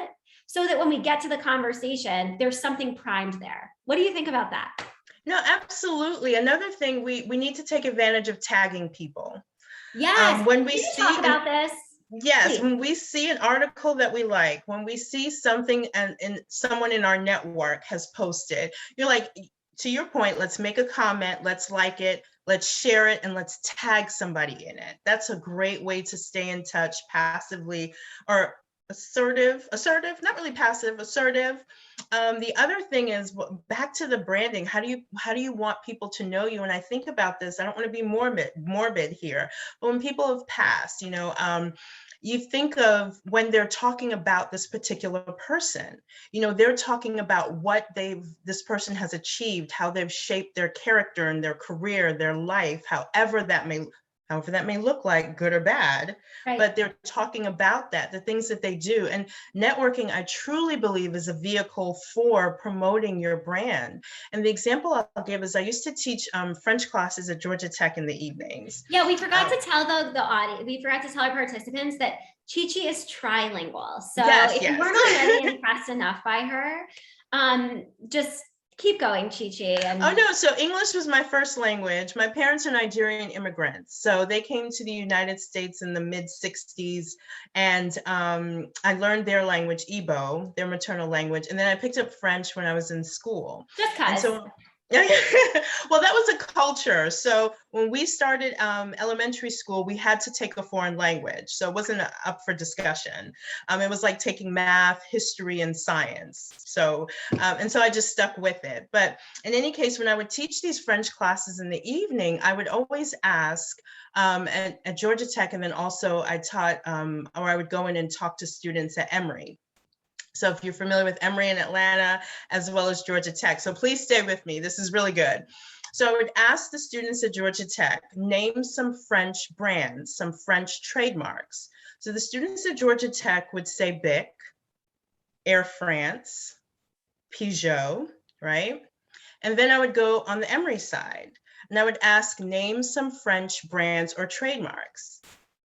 so that when we get to the conversation, there's something primed there. What do you think about that? No, absolutely. Another thing, we need to take advantage of tagging people. Yes. When we Can you see talk about this? Yes, Please. when we see an article that we like, when we see something and someone in our network has posted, you're like, to your point, let's make a comment, let's like it, let's share it, and let's tag somebody in it. That's a great way to stay in touch passively or assertive, not really passive, assertive. The other thing is back to the branding. How do you want people to know you? And I think about this, I don't want to be morbid here, but when people have passed, you think of when they're talking about this particular person, they're talking about what this person has achieved, how they've shaped their character and their career, their life, however that may look like, good or bad, Right. but they're talking about the things that they do. And networking, I truly believe, is a vehicle for promoting your brand. And the example I'll give is I used to teach French classes at Georgia Tech in the evenings. Yeah, we forgot to tell the audience, we forgot to tell our participants that Chi is trilingual. So if you weren't already impressed enough by her, just keep going, Chi. Oh no, so English was my first language. My parents are Nigerian immigrants. So they came to the United States in the mid 60s, and I learned their language, Igbo, their maternal language. And then I picked up French when I was in school. Just cause. And so Well, that was a culture. So when we started elementary school, we had to take a foreign language. So it wasn't up for discussion. It was like taking math, history, and science. So, and so I just stuck with it. But in any case, when I would teach these French classes in the evening, I would always ask at Georgia Tech, and then also I taught, or I would go in and talk to students at Emory. So if you're familiar with Emory in Atlanta, as well as Georgia Tech. So please stay with me. This is really good. So I would ask the students at Georgia Tech, name some French brands, some French trademarks. So the students at Georgia Tech would say Bic, Air France, Peugeot, right? And then I would go on the Emory side and I would ask, name some French brands or trademarks.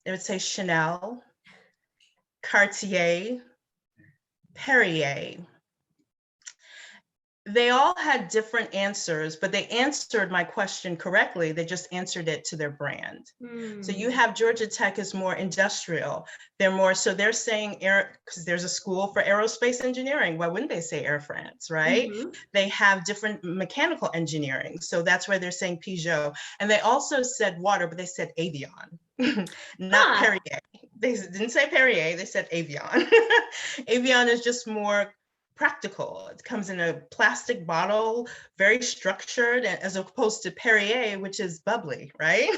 They would say Chanel, Cartier, Perrier. They all had different answers, but they answered my question correctly. They just answered it to their brand. So you have Georgia Tech is more industrial. They're more, so they're saying air, because there's a school for aerospace engineering. Why wouldn't they say Air France, right? They have different mechanical engineering. So that's why they're saying Peugeot. And they also said water, but they said Avion, not Perrier. They didn't say Perrier, they said Avion. Avion is just more practical. It comes in a plastic bottle, very structured, and as opposed to Perrier, which is bubbly, right?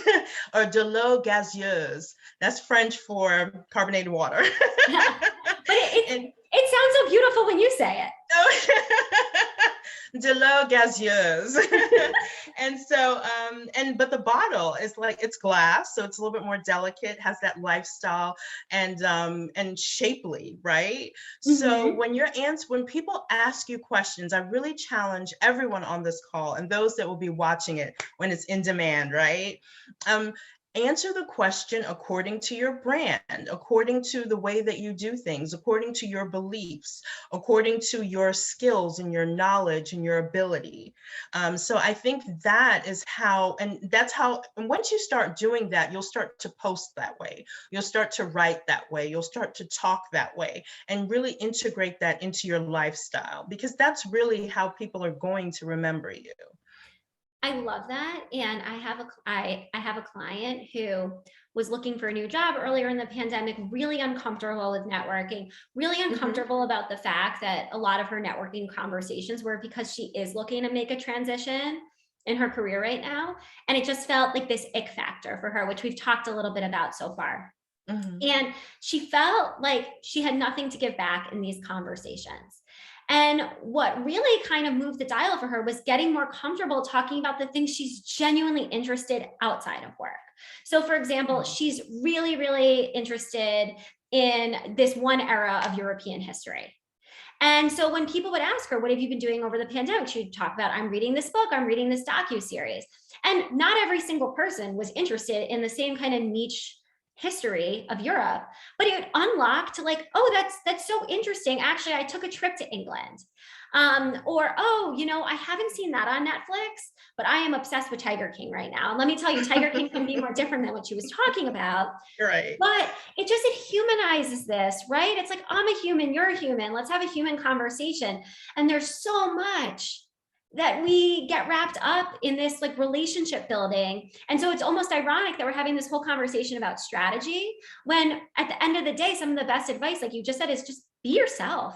Or de l'eau gazeuse. That's French for carbonated water. But it sounds so beautiful when you say it. De l'eau gazeuse. And so, but the bottle is like, it's glass, so it's a little bit more delicate, has that lifestyle and shapely, right? So when people ask you questions, I really challenge everyone on this call and those that will be watching it when it's in demand, right? Answer the question according to your brand, according to the way that you do things, according to your beliefs, according to your skills and your knowledge and your ability. So I think that is how, and once you start doing that, you'll start to post that way. You'll start to write that way. You'll start to talk that way and really integrate that into your lifestyle, because that's really how people are going to remember you. I love that. And I have a client who was looking for a new job earlier in the pandemic, really uncomfortable with networking, really uncomfortable about the fact that a lot of her networking conversations were because she is looking to make a transition in her career right now. And it just felt like this ick factor for her, which we've talked a little bit about so far. And she felt like she had nothing to give back in these conversations. And what really kind of moved the dial for her was getting more comfortable talking about the things she's genuinely interested outside of work. So for example, she's really, really interested in this one era of European history. And so when people would ask her, what have you been doing over the pandemic? She'd talk about, I'm reading this book, I'm reading this docuseries. And not every single person was interested in the same kind of niche history of Europe, but it unlocked like, oh, that's so interesting. Actually, I took a trip to England. Or, oh, I haven't seen that on Netflix, but I am obsessed with Tiger King right now. And let me tell you, Tiger King can be more different than what she was talking about. Right. But it humanizes this, right? It's like, I'm a human, you're a human. Let's have a human conversation. And there's so much that we get wrapped up in this like relationship building. And so it's almost ironic that we're having this whole conversation about strategy when at the end of the day, some of the best advice, like you just said, is just be yourself.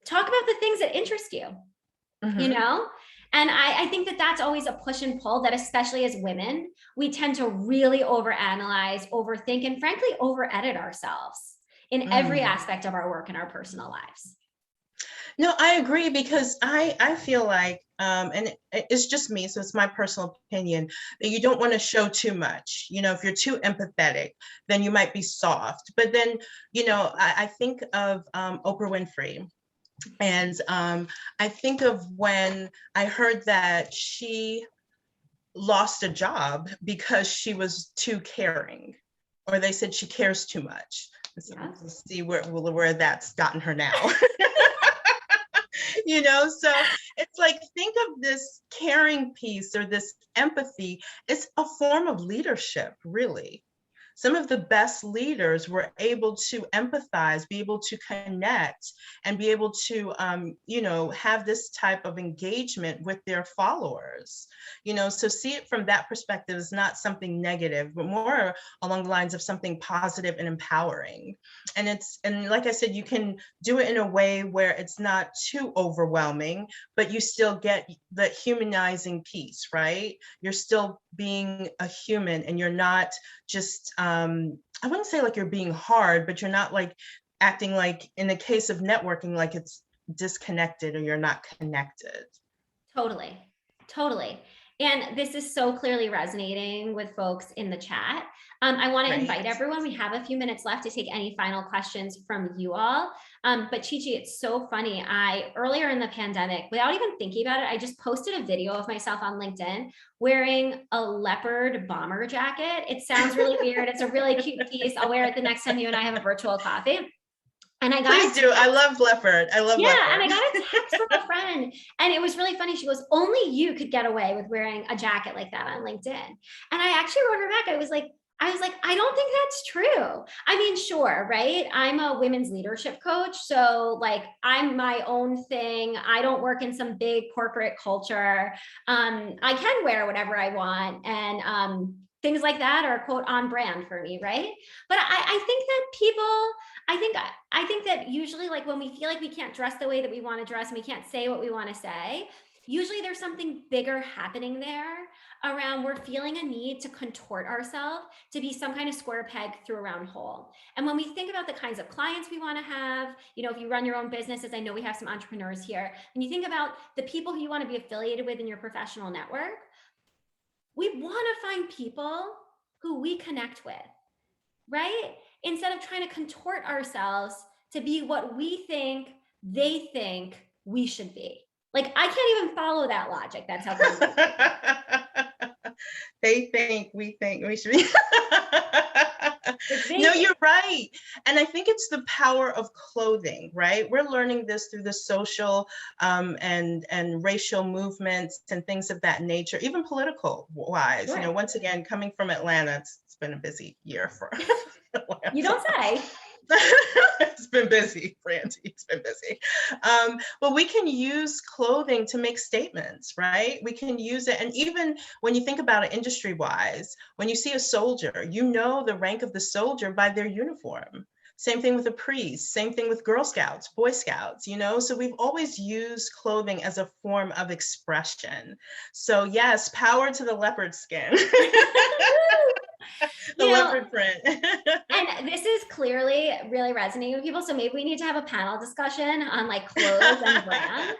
Talk about the things that interest you, And I think that that's always a push and pull that, especially as women, we tend to really overanalyze, overthink, and frankly, over-edit ourselves in every aspect of our work and our personal lives. No, I agree, because I feel like, and it's just me, so it's my personal opinion, that you don't want to show too much. If you're too empathetic, then you might be soft. But then, I think of Oprah Winfrey. And I think of when I heard that she lost a job because she was too caring, or they said she cares too much. So let's see where that's gotten her now. So it's like, think of this caring piece or this empathy. It's a form of leadership, really. some of the best leaders were able to empathize, be able to connect, and be able to, have this type of engagement with their followers. So see it from that perspective is not something negative, but more along the lines of something positive and empowering. And like I said, you can do it in a way where it's not too overwhelming, but you still get the humanizing piece, right? You're still being a human, and you're not just, I wouldn't say like you're being hard, but you're not like acting like, in the case of networking, like it's disconnected or you're not connected. Totally. Totally. And this is so clearly resonating with folks in the chat. I want to invite everyone. We have a few minutes left to take any final questions from you all. But Chi Chi, it's so funny. Earlier in the pandemic, without even thinking about it, I just posted a video of myself on LinkedIn wearing a leopard bomber jacket. It sounds really weird. It's a really cute piece. I'll wear it the next time you and I have a virtual coffee. And I got Please do. I love leopard. I love leopard. And I got a text from a friend, and it was really funny. She goes, "Only you could get away with wearing a jacket like that on LinkedIn." And I actually wrote her back. I was like, I don't think that's true. I mean, sure, right? I'm a women's leadership coach. So like, I'm my own thing. I don't work in some big corporate culture. I can wear whatever I want. And things like that are quote on brand for me, right? But I think that I think that usually, like, when we feel like we can't dress the way that we want to dress and we can't say what we want to say, usually there's something bigger happening there around we're feeling a need to contort ourselves to be some kind of square peg through a round hole. And when we think about the kinds of clients we want to have, if you run your own businesses, I know we have some entrepreneurs here, and you think about the people who you want to be affiliated with in your professional network, we want to find people who we connect with, right? Instead of trying to contort ourselves to be what we think they think we should be. Like, I can't even follow that logic. That's how they think we should be. No, you're right. And I think it's the power of clothing, right? We're learning this through the social and racial movements and things of that nature, even political wise. Sure. Once again, coming from Atlanta, it's been a busy year for Atlanta. You don't say. It's been busy, Randy. It's been busy. But we can use clothing to make statements, right? We can use it. And even when you think about it industry-wise, when you see a soldier, you know the rank of the soldier by their uniform. Same thing with a priest, same thing with Girl Scouts, Boy Scouts, So we've always used clothing as a form of expression. So yes, power to the leopard skin. The leopard print. And this is clearly really resonating with people. So maybe we need to have a panel discussion on like clothes and brand.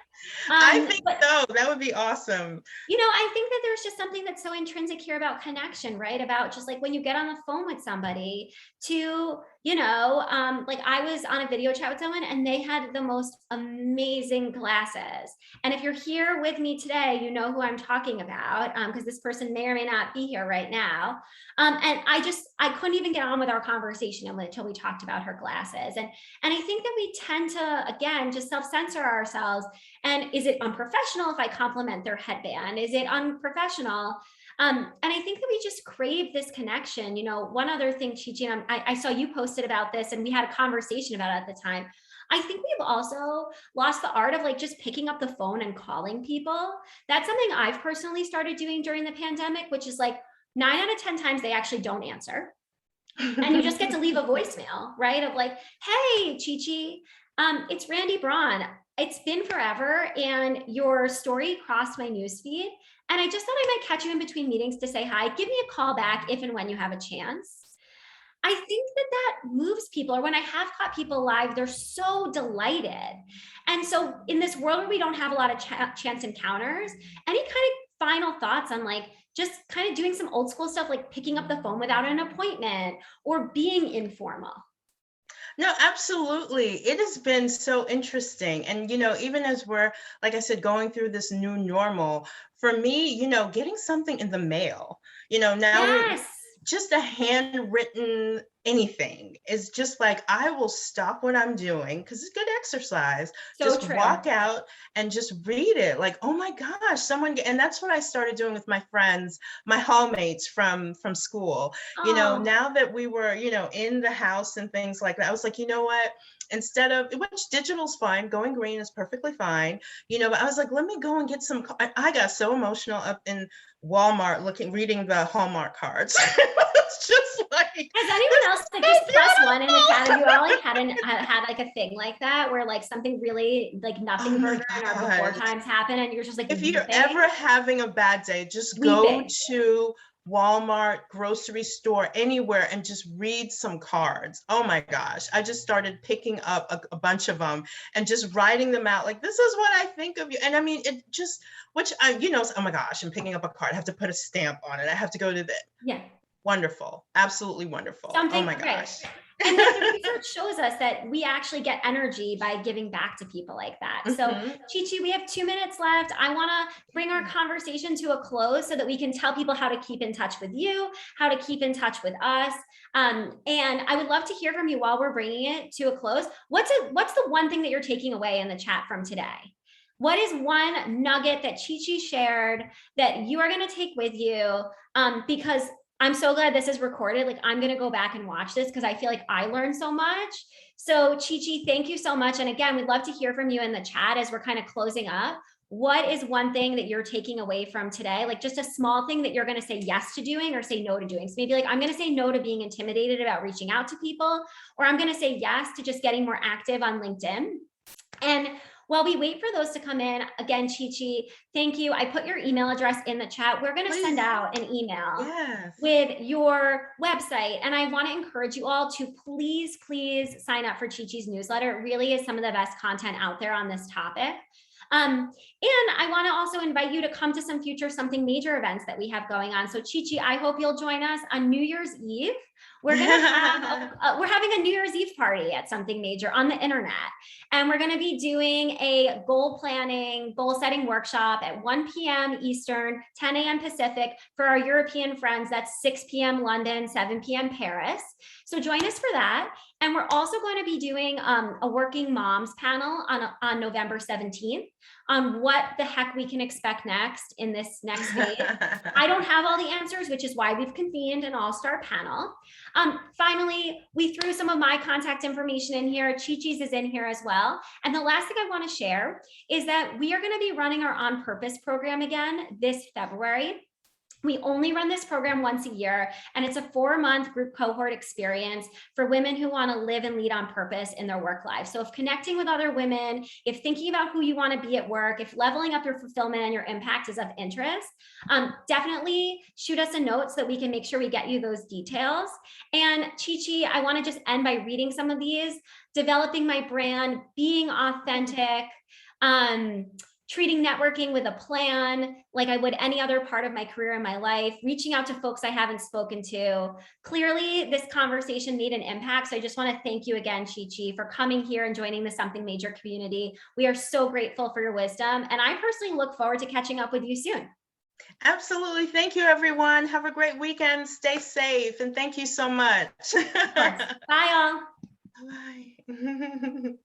I think so. That would be awesome. I think that there's just something that's so intrinsic here about connection, right? About just like when you get on the phone with somebody to, like I was on a video chat with someone and they had the most amazing glasses. And if you're here with me today, you know who I'm talking about, because this person may or may not be here right now. And I couldn't even get on with our conversation until we talked about her glasses. And I think that we tend to, again, just self-censor ourselves. And is it unprofessional if I compliment their headband? Is it unprofessional? And I think that we just crave this connection. One other thing, Chi-Chi, I saw you posted about this and we had a conversation about it at the time. I think we've also lost the art of like just picking up the phone and calling people. That's something I've personally started doing during the pandemic, which is like 9 out of 10 times they actually don't answer. And you just get to leave a voicemail, right? Of like, "Hey, Chi-Chi, it's Randy Braun. It's been forever and your story crossed my newsfeed. And I just thought I might catch you in between meetings to say hi. Give me a call back if and when you have a chance." I think that moves people, or when I have caught people live, they're so delighted. And so in this world where we don't have a lot of chance encounters, any kind of final thoughts on like just kind of doing some old school stuff, like picking up the phone without an appointment or being informal? No, absolutely. It has been so interesting. And, even as we're, like I said, going through this new normal, for me, getting something in the mail, now Yes. just a handwritten anything is just like, I will stop what I'm doing because it's good exercise. So Just true. walk out and just read it. Like, oh my gosh, and that's what I started doing with my friends, my hallmates from school. Oh, Now that we were, in the house and things like that, I was like, you know what? Instead of which digital's fine, going green is perfectly fine, but I was like, let me go and get some. I got so emotional up in Walmart reading the Hallmark cards. It's just like, has this anyone else is like so just plus one in the beautiful. chat? Have you all like had like a thing like that where like something really like Oh nothing my burger in our before gosh. times happen and you're just like If you're weeping, ever having a bad day, just go weeping. to Walmart, grocery store, anywhere, and just read some cards. Oh my gosh. I just started picking up a bunch of them and just writing them out. Like, this is what I think of you. And I mean, it just, which oh my gosh, I'm picking up a card. I have to put a stamp on it. I have to go to the Yeah. wonderful. Absolutely wonderful. Oh Something, my right. gosh. And the research shows us that we actually get energy by giving back to people like that. So, Mhm. Chi, we have 2 minutes left. I want to bring our conversation to a close so that we can tell people how to keep in touch with you, how to keep in touch with us. And I would love to hear from you while we're bringing it to a close. What's the one thing that you're taking away in the chat from today? What is one nugget that Chi shared that you are going to take with you? Because I'm so glad this is recorded. Like, I'm going to go back and watch this because I feel like I learned so much. So Chi, thank you so much. And again, we'd love to hear from you in the chat as we're kind of closing up. What is one thing that you're taking away from today? Like just a small thing that you're going to say yes to doing or say no to doing. So maybe like, I'm going to say no to being intimidated about reaching out to people, or I'm going to say yes to just getting more active on LinkedIn. And while we wait for those to come in, again, Chi, thank you. I put your email address in the chat. We're going to send out an email Yes. with your website. And I want to encourage you all to please sign up for Chi newsletter. It really is some of the best content out there on this topic. And I want to also invite you to come to some future Something Major events that we have going on. So Chi, I hope you'll join us on New Year's Eve. We're going to have we're having a New Year's Eve party at Something Major on the internet. And we're going to be doing a goal setting workshop at 1 p.m. Eastern, 10 a.m. Pacific for our European friends. That's 6 p.m. London, 7 p.m. Paris. So join us for that. And we're also going to be doing a working moms panel on November 17th on what the heck we can expect next in this next phase. I don't have all the answers, which is why we've convened an all-star panel. Finally, we threw some of my contact information in here. Chi-Chi's is in here as well. And the last thing I want to share is that we are going to be running our On Purpose program again this February. We only run this program once a year, and it's a 4-month group cohort experience for women who want to live and lead on purpose in their work life. So if connecting with other women, if thinking about who you want to be at work, if leveling up your fulfillment and your impact is of interest, definitely shoot us a note so that we can make sure we get you those details. And Chi, I want to just end by reading some of these. Developing my brand, being authentic, treating networking with a plan like I would any other part of my career in my life, reaching out to folks I haven't spoken to. Clearly, this conversation made an impact. So I just want to thank you again, Chi, for coming here and joining the Something Major community. We are so grateful for your wisdom. And I personally look forward to catching up with you soon. Absolutely. Thank you, everyone. Have a great weekend. Stay safe. And thank you so much. Bye, all. Bye.